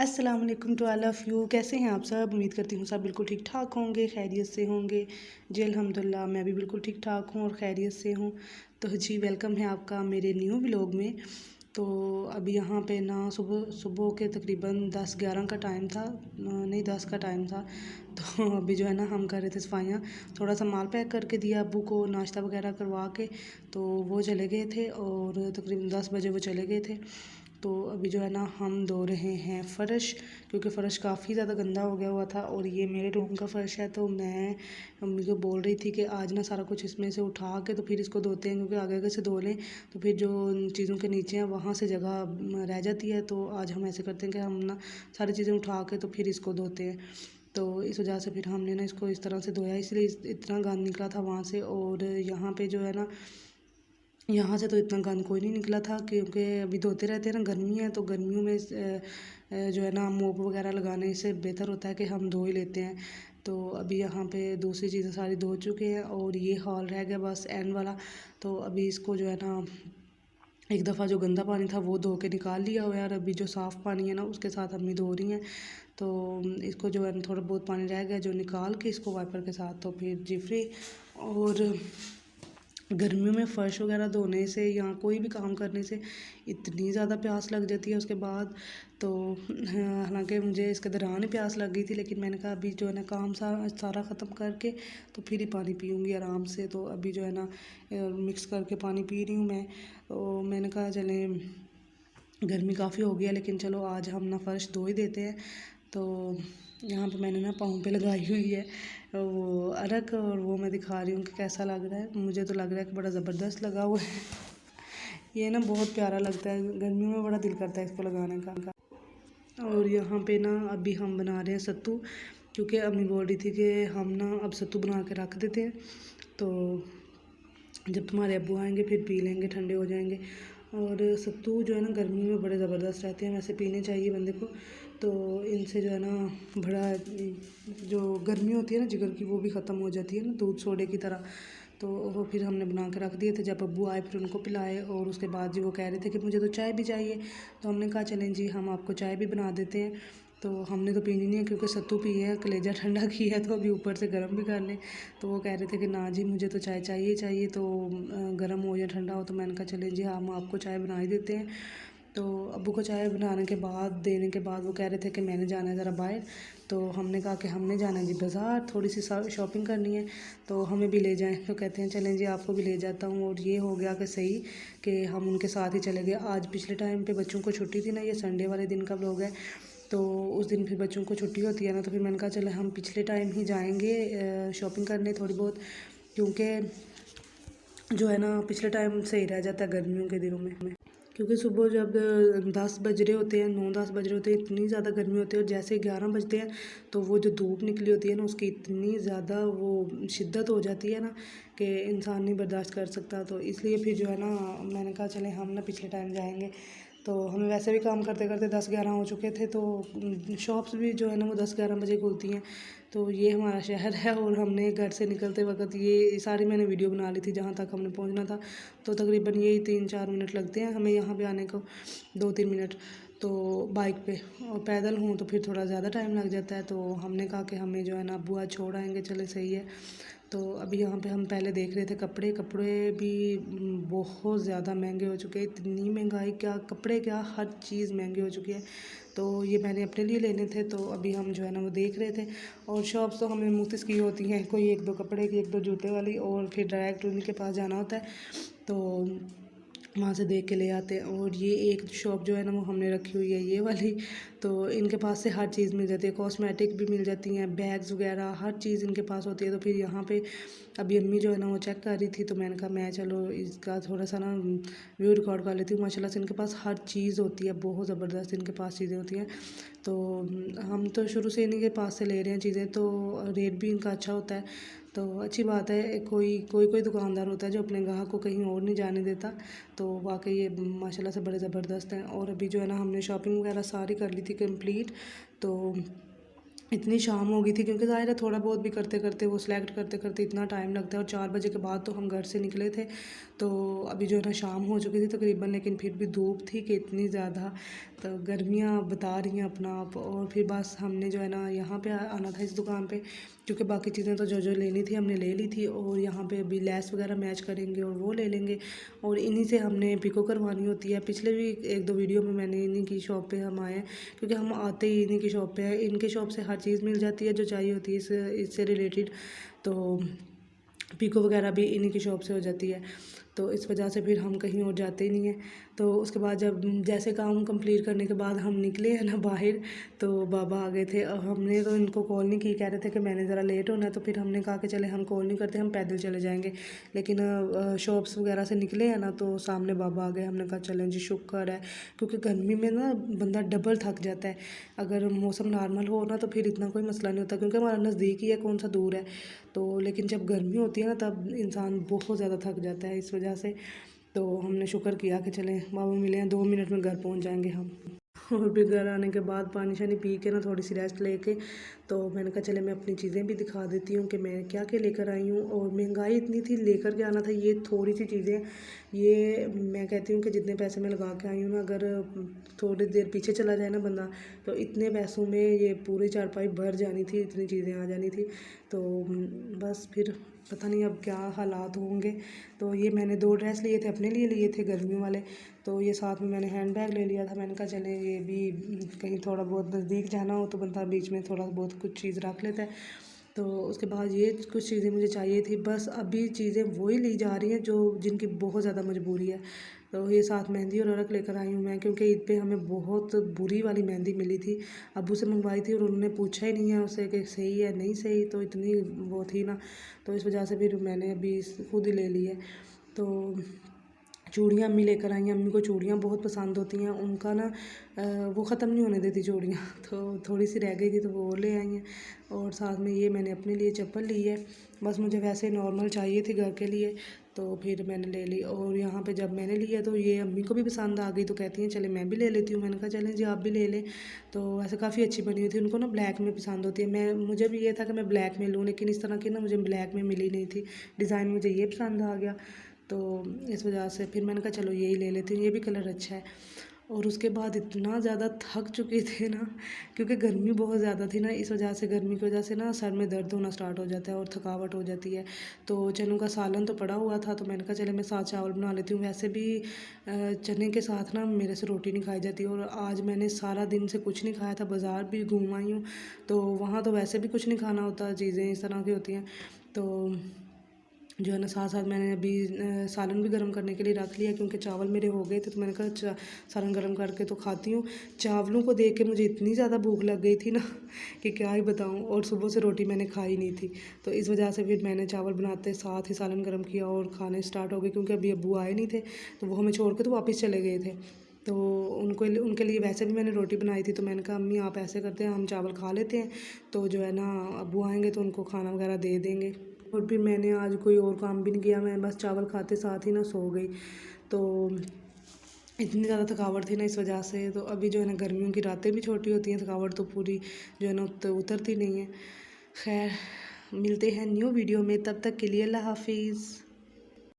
अस्सलाम वालेकुम to all of you. कैसे हैं आप सब? उम्मीद करती हूँ सब बिल्कुल ठीक ठाक होंगे, खैरियत से होंगे। जी अल्हम्दुलिल्लाह मैं भी बिल्कुल ठीक ठाक हूँ और खैरियत से हूँ। तो जी वेलकम है आपका मेरे न्यू व्लॉग में। तो अभी यहाँ पे ना सुबह सुबह के तकरीबन 10-11 का टाइम था, नहीं 10 का टाइम था। तो अभी जो है ना हम कर रहे थे सफाइयाँ, थोड़ा सा माल पैक करके दिया अब्बू को, नाश्ता वगैरह करवा के तो वो चले गए थे और तकरीबन 10 बजे वो चले गए थे। तो अभी जो है ना हम धो रहे हैं फ़र्श, क्योंकि फ़र्श काफ़ी ज़्यादा गंदा हो गया हुआ था और ये मेरे रूम का फ़र्श है। तो मैं मम्मी को बोल रही थी कि आज ना सारा कुछ इसमें से उठा के तो फिर इसको धोते हैं, क्योंकि आगे आगे से धो लें तो फिर जो चीज़ों के नीचे हैं वहाँ से जगह रह जाती है। तो आज हम ऐसे करते हैं कि हम ना सारी चीज़ें उठा के तो फिर इसको धोते हैं। तो इस वजह से फिर हमने ना इसको इस तरह से धोया, इसलिए इतना गंद निकला था वहाँ से। और यहाँ पे जो है ना, यहाँ से तो इतना गंद कोई नहीं निकला था, क्योंकि अभी धोते रहते हैं ना, गर्मी है तो गर्मियों में जो है ना मोप वगैरह लगाने से बेहतर होता है कि हम धो ही लेते हैं। तो अभी यहाँ पे दूसरी चीज़ें सारी धो चुके हैं और ये हॉल रह गया बस एंड वाला। तो अभी इसको जो है ना एक दफ़ा जो गंदा पानी था वो धो के निकाल लिया हुआ है, और अभी जो साफ़ पानी है ना उसके साथ अम्मी धो रही हैं। तो इसको जो है ना थोड़ा बहुत पानी रह गया जो निकाल के इसको वाइपर के साथ तो फिर जी फ्री। और गर्मियों में फ़र्श वगैरह धोने से या कोई भी काम करने से इतनी ज़्यादा प्यास लग जाती है उसके बाद। तो हालांकि मुझे इसके दौरान ही प्यास लग गई थी, लेकिन मैंने कहा अभी जो है ना काम सारा ख़त्म करके तो फिर ही पानी पीऊँगी आराम से। तो अभी जो है ना मिक्स करके पानी पी रही हूँ मैं। तो मैंने कहा चलें, गर्मी काफ़ी हो गई है लेकिन चलो आज हम ना फ़र्श धो ही देते हैं। तो यहाँ पे मैंने ना पाँव पे लगाई हुई है वो अरक, और वो मैं दिखा रही हूँ कि कैसा लग रहा है। मुझे तो लग रहा है कि बड़ा ज़बरदस्त लगा हुआ है। ये ना बहुत प्यारा लगता है, गर्मियों में बड़ा दिल करता है इसको लगाने का। और यहाँ पे ना अभी हम बना रहे हैं सत्तू, क्योंकि अम्मी बोल रही थी कि हम ना अब सत्तू बना के रख देते हैं, तो जब तुम्हारे अब्बू आएंगे फिर पी लेंगे, ठंडे हो जाएंगे। और सत्तू जो है ना गर्मी में बड़े ज़बरदस्त रहते हैं, वैसे पीने चाहिए बंदे को। तो इनसे जो है ना बड़ा जो गर्मी होती है ना जिगर की वो भी ख़त्म हो जाती है ना, दूध सोडे की तरह। तो वो फिर हमने बना के रख दिए थे, जब अब्बू आए फिर उनको पिलाए। और उसके बाद जी वो कह रहे थे कि मुझे तो चाय भी चाहिए, तो हमने कहा चलें जी हम आपको चाय भी बना देते हैं। तो हमने तो पीनी नहीं है क्योंकि सत्तू पिए है, कलेजा ठंडा किया है, तो अभी ऊपर से गर्म भी कर लें। तो वो कह रहे थे कि ना जी मुझे तो चाय चाहिए चाहिए, तो गर्म हो या ठंडा हो। तो मैंने कहा चलें जी हम आपको चाय बना ही देते हैं। तो अब्बू को चाय बनाने के बाद देने के बाद वो कह रहे थे कि मैंने जाना है ज़रा बाहर। तो हमने कहा कि हमने जाना है जी बाज़ार, थोड़ी सी शॉपिंग करनी है, तो हमें भी ले जाएं। तो कहते हैं चलें जी आपको भी ले जाता हूँ। और ये हो गया कि सही कि हम उनके साथ ही चले गए। आज पिछले टाइम पे बच्चों को छुट्टी थी ना, ये संडे वाले दिन का व्लॉग है, तो उस दिन फिर बच्चों को छुट्टी होती है ना, तो फिर मैंने कहा चले हम पिछले टाइम ही जाएंगे शॉपिंग करने थोड़ी बहुत, क्योंकि जो है ना पिछले टाइम सही रह जाता है गर्मियों के दिनों में। क्योंकि सुबह जब 10 बज रहे होते हैं, 9-10 बज रहे होते हैं, इतनी ज़्यादा गर्मी होती है, और जैसे ही 11 बजते हैं तो वो जो धूप निकली होती है ना उसकी इतनी ज़्यादा वो शिद्दत हो जाती है ना कि इंसान नहीं बर्दाश्त कर सकता। तो इसलिए फिर जो है ना मैंने कहा चलें हम ना पिछले टाइम जाएंगे। तो हमें वैसे भी काम करते करते 10-11 हो चुके थे, तो शॉप्स भी जो है ना वो 10-11 बजे खुलती हैं। तो ये हमारा शहर है, और हमने घर से निकलते वक्त ये सारी मैंने वीडियो बना ली थी जहाँ तक हमने पहुँचना था। तो तकरीबन यही 3-4 मिनट लगते हैं हमें यहाँ पे आने को, 2-3 मिनट तो बाइक पे, और पैदल हूँ तो फिर थोड़ा ज़्यादा टाइम लग जाता है। तो हमने कहा कि हमें जो है ना अब्बू आज छोड़ आएंगे, चले सही है। तो अभी यहाँ पे हम पहले देख रहे थे कपड़े, कपड़े भी बहुत ज़्यादा महंगे हो चुके हैं, इतनी महंगाई, क्या कपड़े क्या हर चीज़ महंगी हो चुकी है। तो ये मैंने अपने लिए लेने थे, तो अभी हम जो है ना वो देख रहे थे। और शॉप्स तो हमें मुख्तलिफ की होती हैं, कोई 1-2 कपड़े की, 1-2 जूते वाली, और फिर डायरेक्ट उन्हीं के पास जाना होता है, तो वहाँ से देख के ले आते हैं। और ये एक शॉप जो है ना वो हमने रखी हुई है ये वाली, तो इनके पास से हर चीज़ मिल जाती है, कॉस्मेटिक भी मिल जाती हैं, बैग्स वगैरह हर चीज़ इनके पास होती है। तो फिर यहाँ पे अभी अम्मी जो है ना वो चेक कर रही थी, तो मैंने कहा मैं चलो इसका थोड़ा सा ना व्यू रिकॉर्ड कर लेती हूँ। माशाल्लाह से इनके पास हर चीज़ होती है, बहुत ज़बरदस्त इनके पास चीज़ें होती हैं। तो हम तो शुरू से इन्हीं के पास से ले रहे हैं चीज़ें, तो रेट भी इनका अच्छा होता है, तो अच्छी बात है। कोई दुकानदार होता है जो अपने ग्राहक को कहीं और नहीं जाने देता। तो वाकई ये माशाल्लाह से बड़े ज़बरदस्त हैं। और अभी जो है ना हमने शॉपिंग वगैरह सारी कर ली थी कंप्लीट। तो इतनी शाम हो गई थी, क्योंकि ज़ाहिर है थोड़ा बहुत भी करते करते वो सेलेक्ट करते करते इतना टाइम लगता है, और 4 बजे के बाद तो हम घर से निकले थे। तो अभी जो है ना शाम हो चुकी थी तकरीबन, लेकिन फिर भी धूप थी कि इतनी ज़्यादा, तो गर्मियाँ बता रही हैं अपना आप। और फिर बस हमने जो है ना यहाँ पे आना था इस दुकान पे, क्योंकि बाकी चीज़ें तो जो जो लेनी थी हमने ले ली थी, और यहाँ पे अभी लेस वगैरह मैच करेंगे और वो ले लेंगे, और इन्हीं से हमने पिको करवानी होती है। पिछले भी 1-2 वीडियो में मैंने इन्हीं की शॉप पे हम आए हैं, क्योंकि हम आते ही इन्हीं की शॉप पे है। इनके शॉप से हर चीज़ मिल जाती है जो चाहिए होती है इससे रिलेटेड। तो पीको वगैरह भी इन्हीं की शॉप से हो जाती है, तो इस वजह से फिर हम कहीं और जाते ही नहीं हैं। तो उसके बाद जब जैसे काम कंप्लीट करने के बाद हम निकले हैं ना बाहर, तो बाबा आ गए थे। हमने तो इनको कॉल नहीं की, कह रहे थे कि मैंने ज़रा लेट होना है, तो फिर हमने कहा कि चले हम कॉल नहीं करते, हम पैदल चले जाएंगे। लेकिन शॉप्स वगैरह से निकले हैं ना, तो सामने बाबा आ गए। हमने कहा चलें जी, शुक्र है, क्योंकि गर्मी में ना बंदा डबल थक जाता है। अगर मौसम नॉर्मल हो ना तो फिर इतना कोई मसला नहीं होता, क्योंकि हमारा नज़दीक ही है, कौन सा दूर है। तो लेकिन जब गर्मी होती है ना तब इंसान बहुत ज़्यादा थक जाता है इस वजह से। तो हमने शुक्र किया कि चलें बाबा मिले हैं, 2 मिनट में घर पहुंच जाएंगे हम। और फिर घर आने के बाद पानी शानी पी के ना थोड़ी सी रेस्ट लेके, तो मैंने कहा चले मैं अपनी चीज़ें भी दिखा देती हूँ कि मैं क्या क्या लेकर आई हूँ। और महंगाई इतनी थी, लेकर के आना था ये थोड़ी सी चीज़ें। ये मैं कहती हूँ कि जितने पैसे मैं लगा के आई हूँ ना, अगर थोड़ी देर पीछे चला जाए ना बंदा, तो इतने पैसों में ये पूरी चारपाई भर जानी थी, इतनी चीज़ें आ जानी थी। तो बस फिर पता नहीं अब क्या हालात होंगे। तो ये मैंने 2 ड्रेस लिए थे, अपने लिए लिए थे गर्मियों वाले। तो ये साथ में मैंने हैंड बैग ले लिया था। मैंने कहा चले ये भी कहीं थोड़ा बहुत नज़दीक जाना हो तो बंदा बीच में थोड़ा बहुत कुछ चीज़ रख लेता है। तो उसके बाद ये कुछ चीज़ें मुझे चाहिए थी, बस अभी चीज़ें वही ली जा रही हैं जो जिनकी बहुत ज़्यादा मजबूरी है। तो ये साथ मेहंदी और अरक लेकर आई हूँ मैं, क्योंकि ईद पे हमें बहुत बुरी वाली मेहंदी मिली थी। अब्बू से मंगवाई थी और उन्होंने पूछा ही नहीं है उससे कि सही है नहीं सही, तो इतनी वो थी ना, तो इस वजह से फिर मैंने अभी खुद ही ले ली है। तो चूड़ियाँ अम्मी लेकर आई हैं, अम्मी को चूड़ियाँ बहुत पसंद होती हैं, उनका ना वो ख़त्म नहीं होने देती चूड़ियाँ। तो थोड़ी सी रह गई थी तो वो ले आई हैं। और साथ में ये मैंने अपने लिए चप्पल ली है, बस मुझे वैसे नॉर्मल चाहिए थी घर के लिए, तो फिर मैंने ले ली। और यहाँ पे जब मैंने लिया तो ये अम्मी को भी पसंद आ गई, तो कहती हैं चले मैं भी ले लेती हूँ। मैंने कहा चलें जी आप भी ले लें। तो वैसे काफ़ी अच्छी बनी हुई थी, उनको ना ब्लैक में पसंद होती है। मुझे भी ये था कि मैं ब्लैक में लूँ, लेकिन इस तरह की ना मुझे ब्लैक में मिली नहीं थी। डिज़ाइन मुझे ये पसंद आ गया, तो इस वजह से फिर मैंने कहा चलो यही ले लेती हूँ, ये भी कलर अच्छा है। और उसके बाद इतना ज़्यादा थक चुके थे ना, क्योंकि गर्मी बहुत ज़्यादा थी ना, इस वजह से गर्मी की वजह से ना सर में दर्द होना स्टार्ट हो जाता है और थकावट हो जाती है। तो चनों का सालन तो पड़ा हुआ था, तो मैंने कहा चले मैं साथ चावल बना लेती हूँ। वैसे भी चने के साथ ना मेरे से रोटी नहीं खाई जाती, और आज मैंने सारा दिन से कुछ नहीं खाया था, बाज़ार भी घूम आई हूँ, तो वहाँ तो वैसे भी कुछ नहीं खाना होता, चीज़ें इस तरह की होती हैं। तो जो है ना साथ साथ मैंने अभी सालन भी गर्म करने के लिए रख लिया, क्योंकि चावल मेरे हो गए थे, तो मैंने कहा सालन गर्म करके तो खाती हूँ। चावलों को देख के मुझे इतनी ज़्यादा भूख लग गई थी ना कि क्या ही बताऊँ, और सुबह से रोटी मैंने खाई नहीं थी, तो इस वजह से फिर मैंने चावल बनाते साथ ही सालन गर्म किया और खाने स्टार्ट हो गए, क्योंकि अभी अब्बू आए नहीं थे, तो वो हमें छोड़ के तो वापस चले गए थे। तो उनके लिए वैसे भी मैंने रोटी बनाई थी, तो मैंने कहा अम्मी आप ऐसे करते हैं, हम चावल खा लेते हैं, तो जो है ना अब्बू आएंगे तो उनको खाना वगैरह दे देंगे। और फिर मैंने आज कोई और काम भी नहीं किया, मैं बस चावल खाते साथ ही ना सो गई। तो इतनी ज़्यादा थकावट थी ना इस वजह से। तो अभी जो है ना गर्मियों की रातें भी छोटी होती हैं, थकावट तो पूरी जो है ना उतरती नहीं है। खैर मिलते हैं न्यू वीडियो में, तब तक के लिए अल्लाह हाफिज़।